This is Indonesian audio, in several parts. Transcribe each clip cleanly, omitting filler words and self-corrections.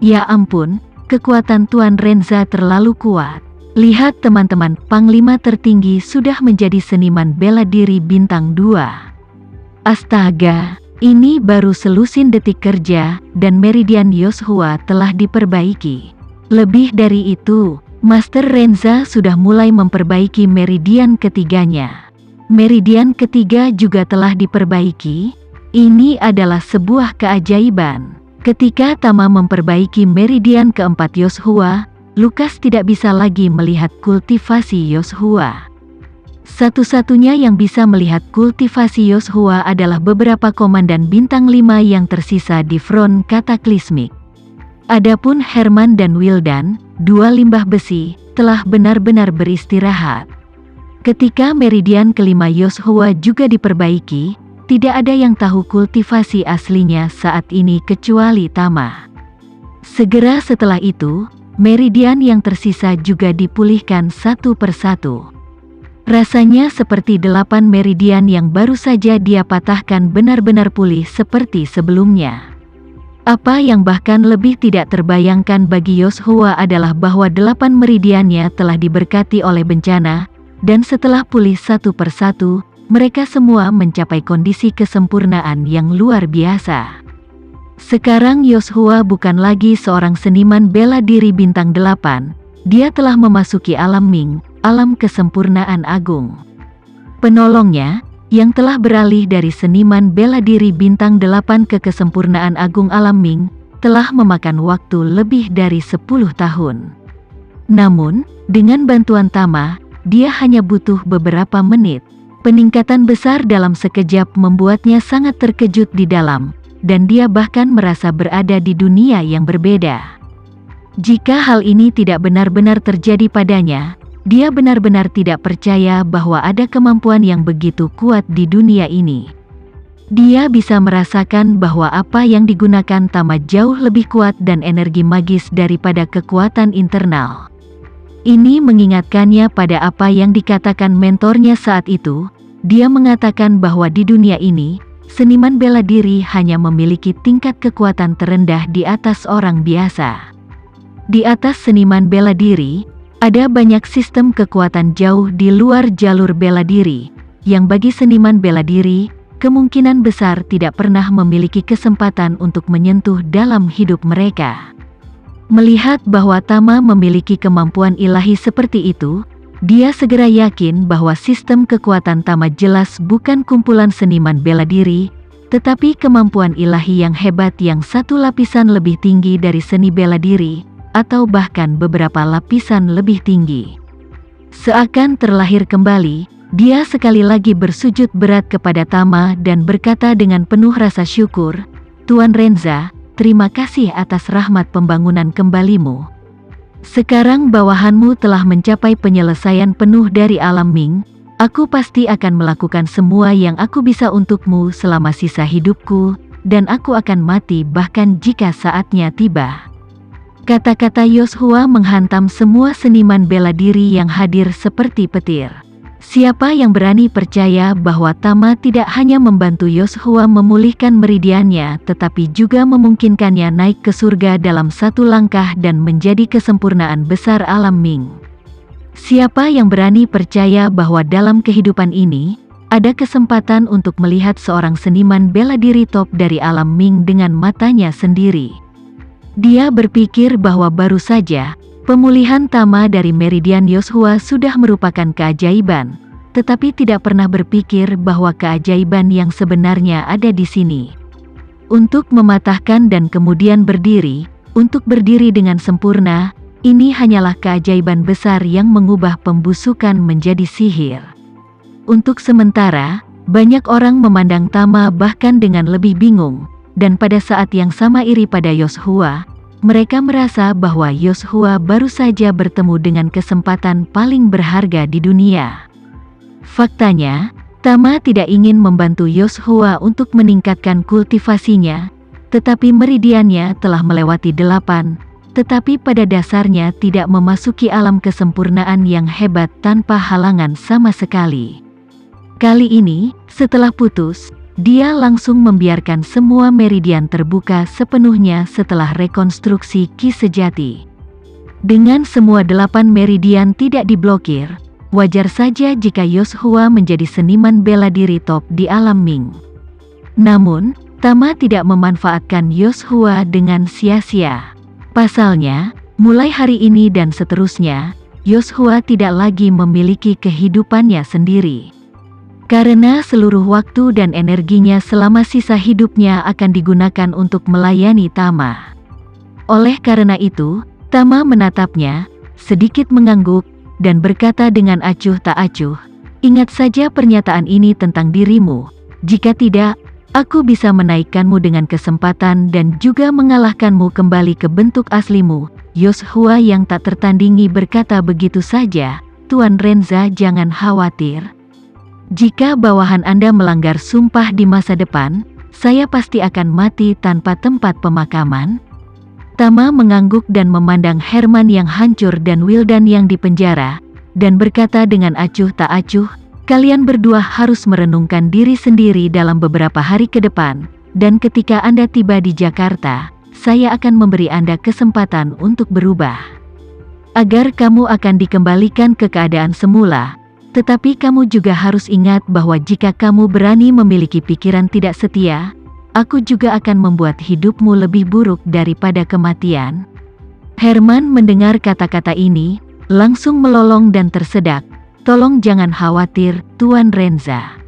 Ya ampun, kekuatan Tuan Renza terlalu kuat. Lihat teman-teman, Panglima tertinggi sudah menjadi seniman bela diri bintang 2. Astaga, ini baru selusin detik kerja, dan meridian Yoshua telah diperbaiki. Lebih dari itu, Master Renza sudah mulai memperbaiki meridian ketiganya. Meridian ketiga juga telah diperbaiki. Ini adalah sebuah keajaiban. Ketika Tama memperbaiki meridian keempat Yoshua, Lukas tidak bisa lagi melihat kultivasi Yoshua. Satu-satunya yang bisa melihat kultivasi Yoshua adalah beberapa komandan bintang 5 yang tersisa di front kataklismik. Adapun Herman dan Wildan, 2 limbah besi, telah benar-benar beristirahat. Ketika meridian kelima Yoshua juga diperbaiki, tidak ada yang tahu kultivasi aslinya saat ini kecuali Tama. Segera setelah itu, meridian yang tersisa juga dipulihkan satu persatu. Rasanya seperti 8 meridian yang baru saja dia patahkan benar-benar pulih seperti sebelumnya. Apa yang bahkan lebih tidak terbayangkan bagi Yoshua adalah bahwa 8 meridiannya telah diberkati oleh bencana, dan setelah pulih satu persatu, mereka semua mencapai kondisi kesempurnaan yang luar biasa. Sekarang Yoshua bukan lagi seorang seniman bela diri bintang 8, dia telah memasuki alam Ming, alam kesempurnaan agung. Penolongnya, yang telah beralih dari seniman bela diri bintang 8 ke kesempurnaan agung alam Ming, telah memakan waktu lebih dari 10 tahun. Namun, dengan bantuan Tama, dia hanya butuh beberapa menit. Peningkatan besar dalam sekejap membuatnya sangat terkejut di dalam, dan dia bahkan merasa berada di dunia yang berbeda. Jika hal ini tidak benar-benar terjadi padanya, dia benar-benar tidak percaya bahwa ada kemampuan yang begitu kuat di dunia ini. Dia bisa merasakan bahwa apa yang digunakan Tama jauh lebih kuat dan energi magis daripada kekuatan internal. Ini mengingatkannya pada apa yang dikatakan mentornya saat itu. Dia mengatakan bahwa di dunia ini, seniman bela diri hanya memiliki tingkat kekuatan terendah di atas orang biasa. Di atas seniman bela diri, ada banyak sistem kekuatan jauh di luar jalur bela diri, yang bagi seniman bela diri, kemungkinan besar tidak pernah memiliki kesempatan untuk menyentuh dalam hidup mereka. Melihat bahwa Tama memiliki kemampuan ilahi seperti itu, dia segera yakin bahwa sistem kekuatan Tama jelas bukan kumpulan seniman bela diri, tetapi kemampuan ilahi yang hebat yang satu lapisan lebih tinggi dari seni bela diri, atau bahkan beberapa lapisan lebih tinggi. Seakan terlahir kembali, dia sekali lagi bersujud berat kepada Tama dan berkata dengan penuh rasa syukur, "Tuan Renza, terima kasih atas rahmat pembangunan kembalimu. Sekarang bawahanmu telah mencapai penyelesaian penuh dari alam Ming. Aku pasti akan melakukan semua yang aku bisa untukmu selama sisa hidupku, dan aku akan mati bahkan jika saatnya tiba." Kata-kata Yoshua menghantam semua seniman bela diri yang hadir seperti petir. Siapa yang berani percaya bahwa Tama tidak hanya membantu Yoshua memulihkan meridiannya, tetapi juga memungkinkannya naik ke surga dalam satu langkah dan menjadi kesempurnaan besar alam Ming? Siapa yang berani percaya bahwa dalam kehidupan ini, ada kesempatan untuk melihat seorang seniman bela diri top dari alam Ming dengan matanya sendiri? Dia berpikir bahwa baru saja, pemulihan Tama dari meridian Yoshua sudah merupakan keajaiban, tetapi tidak pernah berpikir bahwa keajaiban yang sebenarnya ada di sini. Untuk mematahkan dan kemudian berdiri, untuk berdiri dengan sempurna, ini hanyalah keajaiban besar yang mengubah pembusukan menjadi sihir. Untuk sementara, banyak orang memandang Tama bahkan dengan lebih bingung, dan pada saat yang sama iri pada Yoshua. Mereka merasa bahwa Yoshua baru saja bertemu dengan kesempatan paling berharga di dunia. Faktanya, Tama tidak ingin membantu Yoshua untuk meningkatkan kultivasinya, tetapi meridiannya telah melewati 8, tetapi pada dasarnya tidak memasuki alam kesempurnaan yang hebat tanpa halangan sama sekali. Kali ini, setelah putus, dia langsung membiarkan semua meridian terbuka sepenuhnya setelah rekonstruksi Ki sejati. Dengan semua 8 meridian tidak diblokir, wajar saja jika Yoshua menjadi seniman bela diri top di alam Ming. Namun, Tama tidak memanfaatkan Yoshua dengan sia-sia. Pasalnya, mulai hari ini dan seterusnya, Yoshua tidak lagi memiliki kehidupannya sendiri. Karena seluruh waktu dan energinya selama sisa hidupnya akan digunakan untuk melayani Tama. Oleh karena itu, Tama menatapnya, sedikit mengangguk, dan berkata dengan acuh tak acuh, "Ingat saja pernyataan ini tentang dirimu. Jika tidak, aku bisa menaikkanmu dengan kesempatan dan juga mengalahkanmu kembali ke bentuk aslimu." Yoshua yang tak tertandingi berkata begitu saja, "Tuan Renza, jangan khawatir. Jika bawahan Anda melanggar sumpah di masa depan, saya pasti akan mati tanpa tempat pemakaman." Tama mengangguk dan memandang Herman yang hancur dan Wildan yang dipenjara, dan berkata dengan acuh tak acuh, "Kalian berdua harus merenungkan diri sendiri dalam beberapa hari ke depan, dan ketika Anda tiba di Jakarta, saya akan memberi Anda kesempatan untuk berubah. Agar kamu akan dikembalikan ke keadaan semula. Tetapi kamu juga harus ingat bahwa jika kamu berani memiliki pikiran tidak setia, aku juga akan membuat hidupmu lebih buruk daripada kematian." Herman mendengar kata-kata ini, langsung melolong dan tersedak. "Tolong jangan khawatir, Tuan Renza.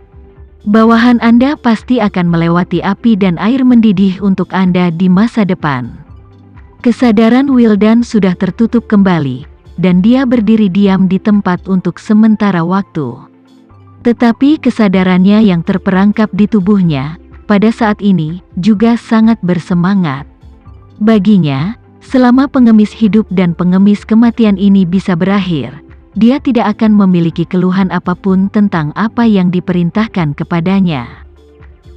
Bawahan Anda pasti akan melewati api dan air mendidih untuk Anda di masa depan." Kesadaran Wildan sudah tertutup kembali, dan dia berdiri diam di tempat untuk sementara waktu. Tetapi kesadarannya yang terperangkap di tubuhnya, pada saat ini, juga sangat bersemangat. Baginya, selama pengemis hidup dan pengemis kematian ini bisa berakhir, dia tidak akan memiliki keluhan apapun tentang apa yang diperintahkan kepadanya.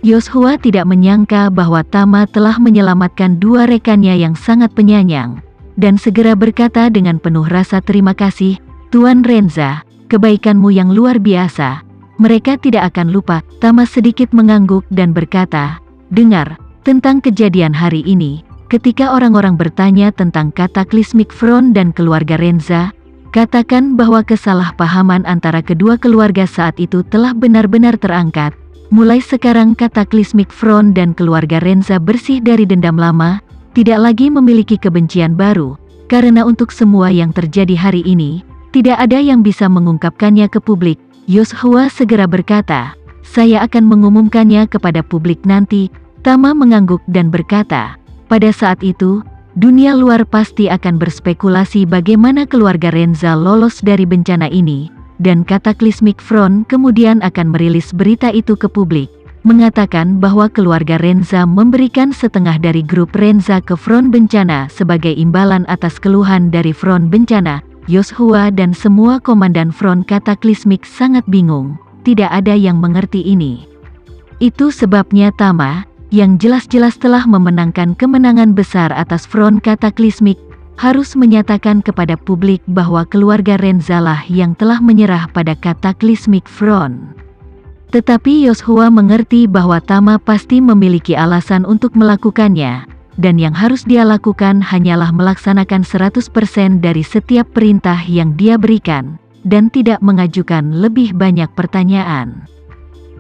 Yoshua tidak menyangka bahwa Tama telah menyelamatkan 2 rekannya yang sangat penyayang, dan segera berkata dengan penuh rasa terima kasih, "Tuan Renza, kebaikanmu yang luar biasa. Mereka tidak akan lupa." Tama sedikit mengangguk dan berkata, "Dengar, tentang kejadian hari ini, ketika orang-orang bertanya tentang Cataclysmic Front dan keluarga Renza, katakan bahwa kesalahpahaman antara kedua keluarga saat itu telah benar-benar terangkat. Mulai sekarang Cataclysmic Front dan keluarga Renza bersih dari dendam lama, tidak lagi memiliki kebencian baru, karena untuk semua yang terjadi hari ini, tidak ada yang bisa mengungkapkannya ke publik." Yoshua segera berkata, "Saya akan mengumumkannya kepada publik nanti." Tama mengangguk dan berkata, "Pada saat itu, dunia luar pasti akan berspekulasi bagaimana keluarga Renza lolos dari bencana ini, dan Cataclysmic Front kemudian akan merilis berita itu ke publik, mengatakan bahwa keluarga Renza memberikan setengah dari grup Renza ke front bencana sebagai imbalan atas keluhan dari front bencana." Yoshua dan semua komandan front Cataclysmic sangat bingung, tidak ada yang mengerti ini. Itu sebabnya Tama, yang jelas-jelas telah memenangkan kemenangan besar atas front Cataclysmic, harus menyatakan kepada publik bahwa keluarga Renza lah yang telah menyerah pada Cataclysmic Front. Tetapi Yoshua mengerti bahwa Tama pasti memiliki alasan untuk melakukannya, dan yang harus dia lakukan hanyalah melaksanakan 100% dari setiap perintah yang dia berikan, dan tidak mengajukan lebih banyak pertanyaan.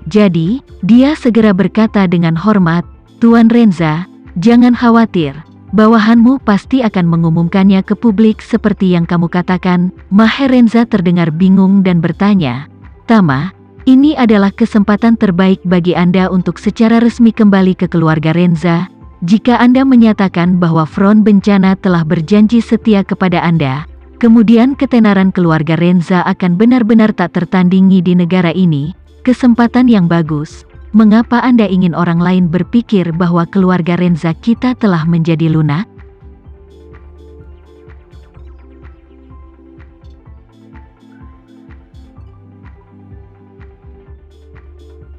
Jadi, dia segera berkata dengan hormat, "Tuan Renza, jangan khawatir, bawahanmu pasti akan mengumumkannya ke publik seperti yang kamu katakan." Maher Renza terdengar bingung dan bertanya, "Tama, ini adalah kesempatan terbaik bagi Anda untuk secara resmi kembali ke keluarga Renza. Jika Anda menyatakan bahwa front bencana telah berjanji setia kepada Anda, kemudian ketenaran keluarga Renza akan benar-benar tak tertandingi di negara ini. Kesempatan yang bagus. Mengapa Anda ingin orang lain berpikir bahwa keluarga Renza kita telah menjadi lunak?"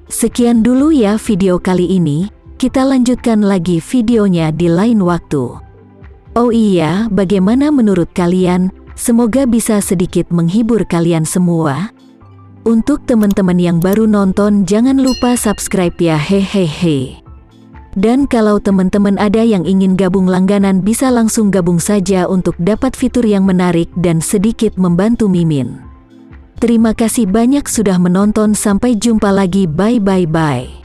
Sekian dulu ya video kali ini. Kita lanjutkan lagi videonya di lain waktu. Oh iya, bagaimana menurut kalian? Semoga bisa sedikit menghibur kalian semua. Untuk teman-teman yang baru nonton, jangan lupa subscribe ya, hehehe. Dan kalau teman-teman ada yang ingin gabung langganan, bisa langsung gabung saja untuk dapat fitur yang menarik dan sedikit membantu Mimin. Terima kasih banyak sudah menonton, sampai jumpa lagi, bye.